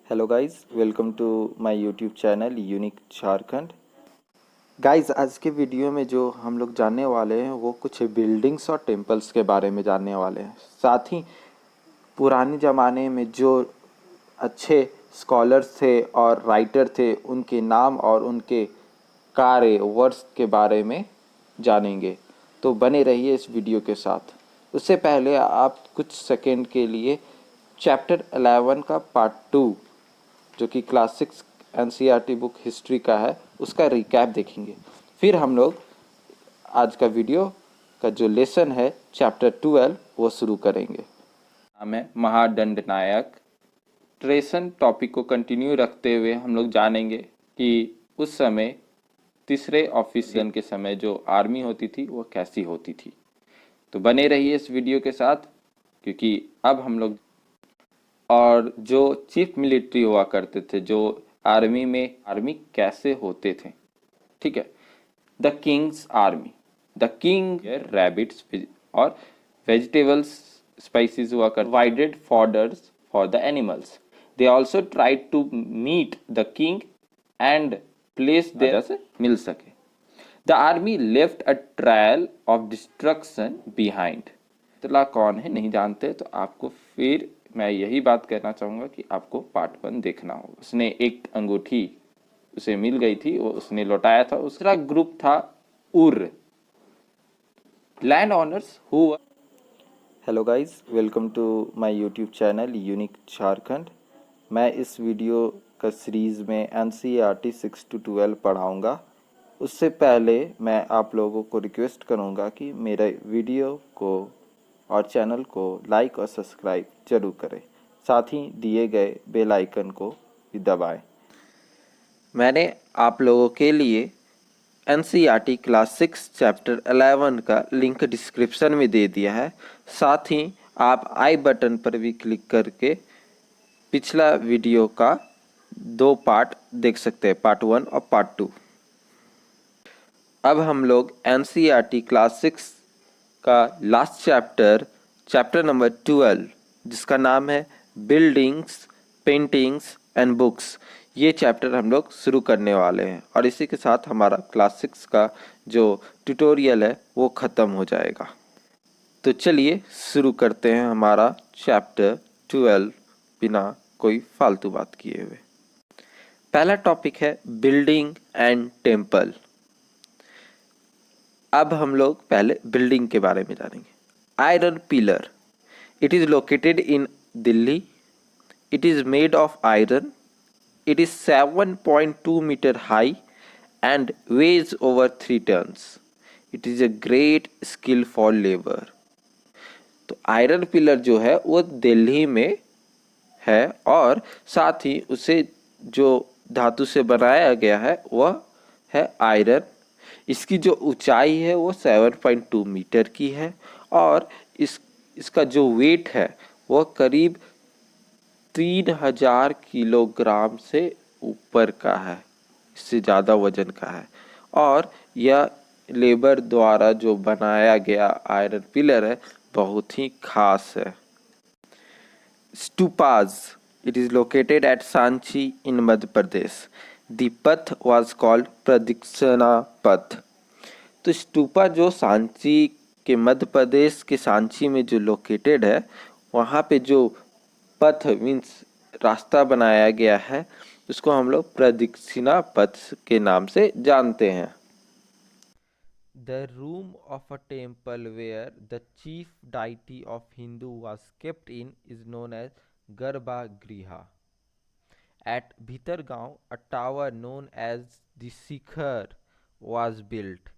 Hello guys, welcome to my YouTube channel unique Jharkhand. Guys, आज के video में जो हम लोग जानने वाले हैं वो कुछ बिल्डिंग्स और टेम्पल्स के बारे में जानने वाले हैं। साथ ही पुराने ज़माने में जो अच्छे स्कॉलर्स थे और राइटर थे उनके नाम और उनके कार्य वर्ष के बारे में जानेंगे। तो बने रहिए इस वीडियो के साथ। उससे पहले आप कुछ सेकंड के लिए चैप्टर 11 का पार्ट 2 जो कि क्लास 6 एनसीईआरटी बुक हिस्ट्री का है उसका रिकैप देखेंगे। फिर हम लोग आज का वीडियो का जो लेसन है चैप्टर 12 वो शुरू करेंगे। नाम है महादंड नायक। ट्रेसन टॉपिक को कंटिन्यू रखते हुए हम लोग जानेंगे कि उस समय तीसरे ऑफिसियल के समय जो आर्मी होती थी वो कैसी होती थी। तो बने रहिए इस वीडियो के साथ, क्योंकि अब हम लोग और जो चीफ मिलिट्री हुआ करते थे, जो आर्मी कैसे होते थे, ठीक है। The king's army, the king rabbits और वेजिटेबल्स स्पाइसेस हुआ कर provided fodders for the animals. They also tried to meet the king and place there से मिल सके। The army left a trial of destruction behind. इतला कौन है नहीं जानते तो आपको फिर मैं यही बात कहना चाहूँगा कि आपको पार्ट 1 देखना होगा। उसने एक अंगूठी उसे मिल गई थी, वो उसने लौटाया था। दूसरा ग्रुप था उर land owners who. Hello guys, welcome to my YouTube channel unique Jharkhand. मैं इस वीडियो का सीरीज़ में एनसीईआरटी 6 to 12 पढ़ाऊँगा। उससे पहले मैं आप लोगों को रिक्वेस्ट करूँगा कि मेरे वीडियो को और चैनल को लाइक और सब्सक्राइब जरूर करें। साथ ही दिए गए बेल आइकन को भी दबाएं। मैंने आप लोगों के लिए एनसीईआरटी क्लास 6 चैप्टर 11 का लिंक डिस्क्रिप्शन में दे दिया है। साथ ही आप आई बटन पर भी क्लिक करके पिछला वीडियो का 2 पार्ट देख सकते हैं, पार्ट 1 और पार्ट 2। अब हम लोग एनसीईआरटी क्लास 6 का लास्ट चैप्टर नंबर 12 जिसका नाम है बिल्डिंग्स, पेंटिंग्स एंड बुक्स, ये चैप्टर हम लोग शुरू करने वाले हैं और इसी के साथ हमारा क्लास 6 का जो ट्यूटोरियल है वो ख़त्म हो जाएगा। तो चलिए शुरू करते हैं हमारा चैप्टर 12 बिना कोई फालतू बात किए हुए। पहला टॉपिक है बिल्डिंग एंड टेम्पल। अब हम लोग पहले बिल्डिंग के बारे में जानेंगे। Iron pillar, it is located in Delhi. It is made of iron. It is 7.2 metre high and weighs over 3 tons. It is a great skill for labour. तो आयरन पिलर जो है वो दिल्ली में है और साथ ही उसे जो धातु से बनाया गया है वह है आयरन। इसकी जो ऊंचाई है वो 7.2 मीटर की है और इसका जो वेट है वह करीब 3000 किलोग्राम से ऊपर का है, इससे ज़्यादा वजन का है। और यह लेबर द्वारा जो बनाया गया आयरन पिलर है बहुत ही खास है। Stupas. It is located at Sanchi in Madhya Pradesh. The path was called Pradikshana Path. तो स्टूपा जो सांची के मध्य प्रदेश के सांची में जो लोकेटेड है वहाँ पे जो पथ मीन्स रास्ता बनाया गया है उसको हम लोग प्रदक्षिणा पथ के नाम से जानते हैं। The room of a temple where the chief deity of Hindu was kept in is known as Garbhagriha. At Bhitargaon, a tower known as the Shikhar was built.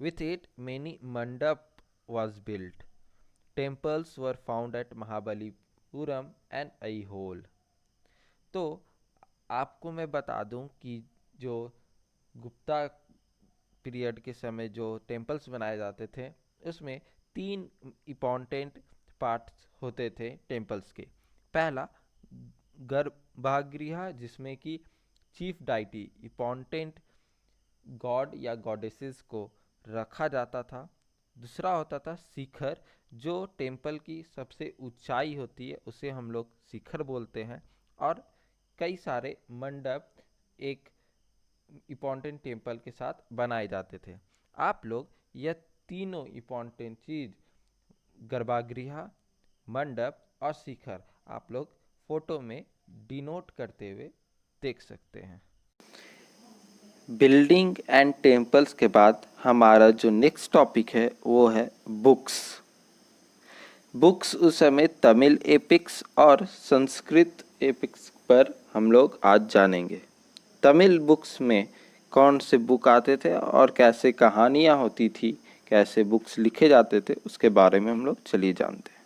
With it, many mandap was built. Temples were found at Mahabalipuram and Aihole. तो आपको मैं बता दूं कि जो Gupta period के समय जो टेम्पल्स बनाए जाते थे उसमें 3 इम्पॉर्टेंट पार्ट्स होते थे टेम्पल्स के। पहला गर्भगृह जिसमें कि चीफ डाइटी इम्पॉर्टेंट गॉड या गॉडेसेस को रखा जाता था। दूसरा होता था शिखर, जो टेम्पल की सबसे ऊंचाई होती है उसे हम लोग शिखर बोलते हैं। और कई सारे मंडप एक इम्पॉर्टेंट टेम्पल के साथ बनाए जाते थे। आप लोग यह तीनों इम्पॉर्टेंट चीज़, गर्भगृह, मंडप और शिखर, आप लोग फोटो में डिनोट करते हुए देख सकते हैं। बिल्डिंग एंड टेम्पल्स के बाद हमारा जो नेक्स्ट टॉपिक है वो है बुक्स। बुक्स उस समय तमिल एपिक्स और संस्कृत एपिक्स पर हम लोग आज जानेंगे। तमिल बुक्स में कौन से बुक आते थे और कैसे कहानियाँ होती थी, कैसे बुक्स लिखे जाते थे, उसके बारे में हम लोग चलिए जानते हैं।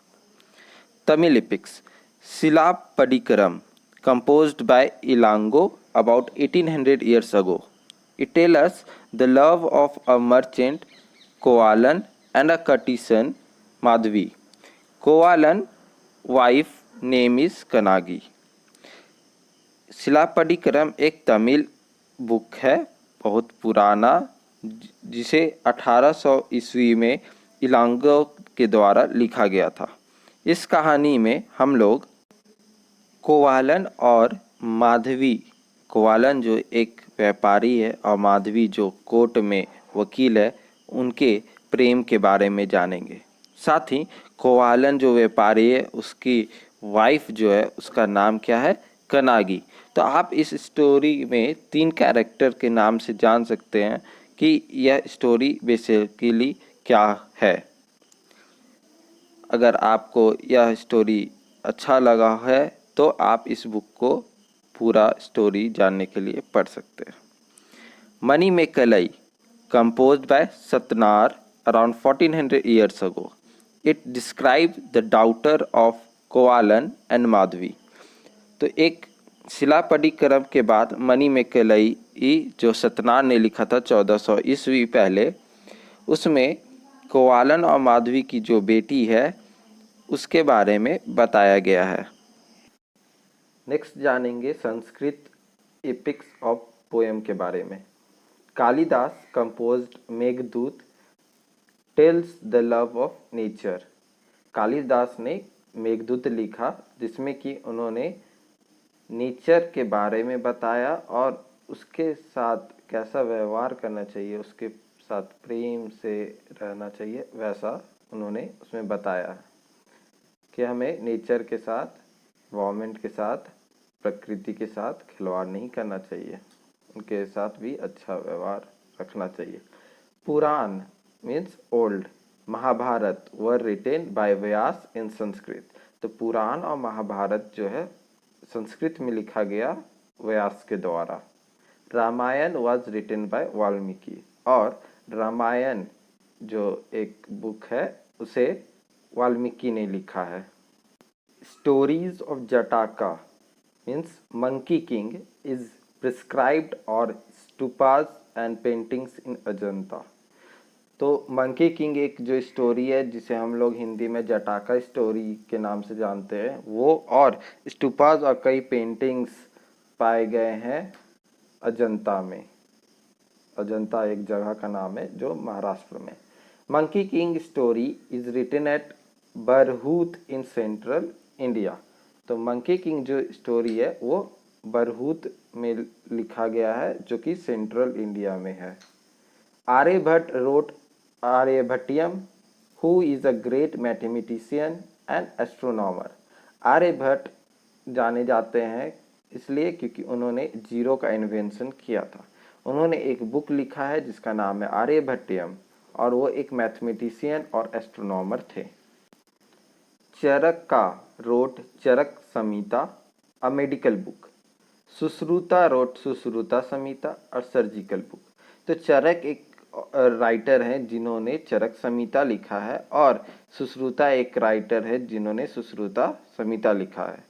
Tamil epics Silappadikaram, composed by Ilango about 1800 years ago. It tells us the love of a merchant, Kovalan, and a courtesan, Madhvi. Kovalan wife name is Kanagi. शिलापदिकरम एक तमिल बुक है, बहुत पुराना, जिसे 1800 ईस्वी में इलांगो के द्वारा लिखा गया था। इस कहानी में हम लोग कोवालन और माधवी, कोवालन जो एक व्यापारी है और माधवी जो कोर्ट में वकील है, उनके प्रेम के बारे में जानेंगे। साथ ही कोवालन जो व्यापारी है उसकी वाइफ जो है उसका नाम क्या है, कनागी। तो आप इस स्टोरी में 3 कैरेक्टर के नाम से जान सकते हैं कि यह स्टोरी बेसिकली क्या है। अगर आपको यह स्टोरी अच्छा लगा है तो आप इस बुक को पूरा स्टोरी जानने के लिए पढ़ सकते हैं। मनी में कलई, composed by Satnar around 1400 years ago. It describes the daughter of Kovalan and Madhvi. तो एक शिलापदिकरम के बाद मनी में कलई जो सतनार ने लिखा था 1400 ईस्वी पहले, उसमें कोवालन और माधवी की जो बेटी है उसके बारे में बताया गया है। नेक्स्ट जानेंगे संस्कृत एपिक्स ऑफ पोएम के बारे में। Kalidas composed Meghdoot tells the love of nature. Kalidas ने मेघदूत लिखा जिसमें कि उन्होंने नेचर के बारे में बताया और उसके साथ कैसा व्यवहार करना चाहिए, उसके साथ प्रेम से रहना चाहिए, वैसा उन्होंने उसमें बताया कि हमें नेचर के साथ, एनवायरनमेंट के साथ, प्रकृति के साथ खिलवाड़ नहीं करना चाहिए, उनके साथ भी अच्छा व्यवहार रखना चाहिए। Purana means old, Mahabharata were written by Vyasa in Sanskrit. तो पुराण और महाभारत जो है संस्कृत में लिखा गया व्यास के द्वारा। Ramayana was written by Valmiki, और रामायण जो एक बुक है उसे वाल्मीकि ने लिखा है। Stories of Jataka means monkey king is prescribed और stupas and paintings in Ajanta. तो मंकी किंग एक जो स्टोरी है जिसे हम लोग हिंदी में जटाका स्टोरी के नाम से जानते हैं, वो और स्टूपास और कई पेंटिंग्स पाए गए हैं अजंता में। अजंता एक जगह का नाम है जो महाराष्ट्र में। Monkey king story is written at Bharhut in central India. तो मंकी किंग जो स्टोरी है वो बरहूत में लिखा गया है जो कि सेंट्रल इंडिया में है। Aryabhata wrote Aryabhatiya who is a great mathematician and astronomer. Aryabhata जाने जाते हैं इसलिए क्योंकि उन्होंने जीरो का इन्वेंशन किया था। उन्होंने एक बुक लिखा है जिसका नाम है आर्यभट्टियम, और वो एक मैथमेटिशियन और एस्ट्रोनॉमर थे। चरक का wrote Charaka Samhita a medical book. Sushruta wrote Sushruta Samhita और सर्जिकल बुक। तो चरक एक राइटर हैं जिन्होंने चरक संहिता लिखा है, और सुश्रुता एक राइटर है जिन्होंने सुश्रुता संहिता लिखा है।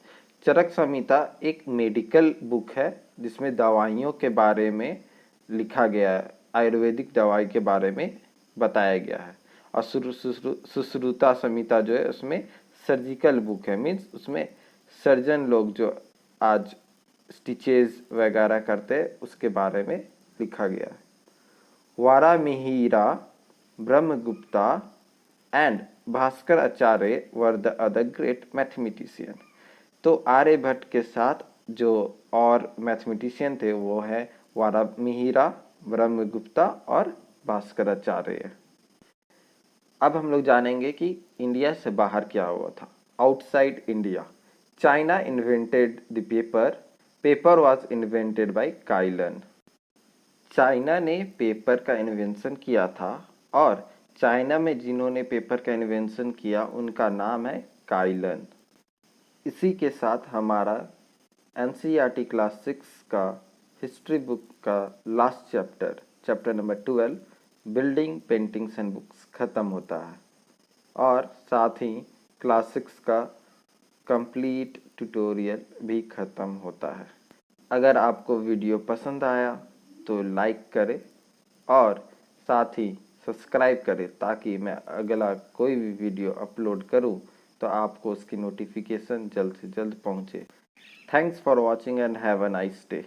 चरक संहिता एक मेडिकल बुक है जिसमें दवाइयों के बारे में लिखा गया है, आयुर्वेदिक दवाई के बारे में बताया गया है। और सुश्रुता संहिता जो है उसमें सर्जिकल बुक है, मीन्स उसमें सर्जन लोग जो आज स्टिचेस वगैरह करते हैं उसके बारे में लिखा गया है। Varahamihira, Brahmagupta and Bhaskara Acharya were the other great mathematician. तो आर्यभट्ट के साथ जो और मैथमेटिशियन थे वो है वारामिहिरा, ब्रह्मगुप्ता और भास्कराचार्य। अब हम लोग जानेंगे कि इंडिया से बाहर क्या हुआ था। Outside India, China invented the paper, paper was invented by Cai Lun. China ने पेपर का इन्वेंशन किया था और चाइना में जिन्होंने पेपर का इन्वेंशन किया उनका नाम है काइलन। इसी के साथ हमारा एनसीईआरटी क्लास 6 का हिस्ट्री बुक का last chapter, chapter number 12 building paintings and books ख़त्म होता है और साथ ही क्लास 6 का कंप्लीट ट्यूटोरियल भी ख़त्म होता है। अगर आपको वीडियो पसंद आया तो लाइक करें और साथ ही सब्सक्राइब करें ताकि मैं अगला कोई भी वीडियो अपलोड करूं तो आपको उसकी नोटिफिकेशन जल्द से जल्द पहुंचे। Thanks for watching and have a nice day.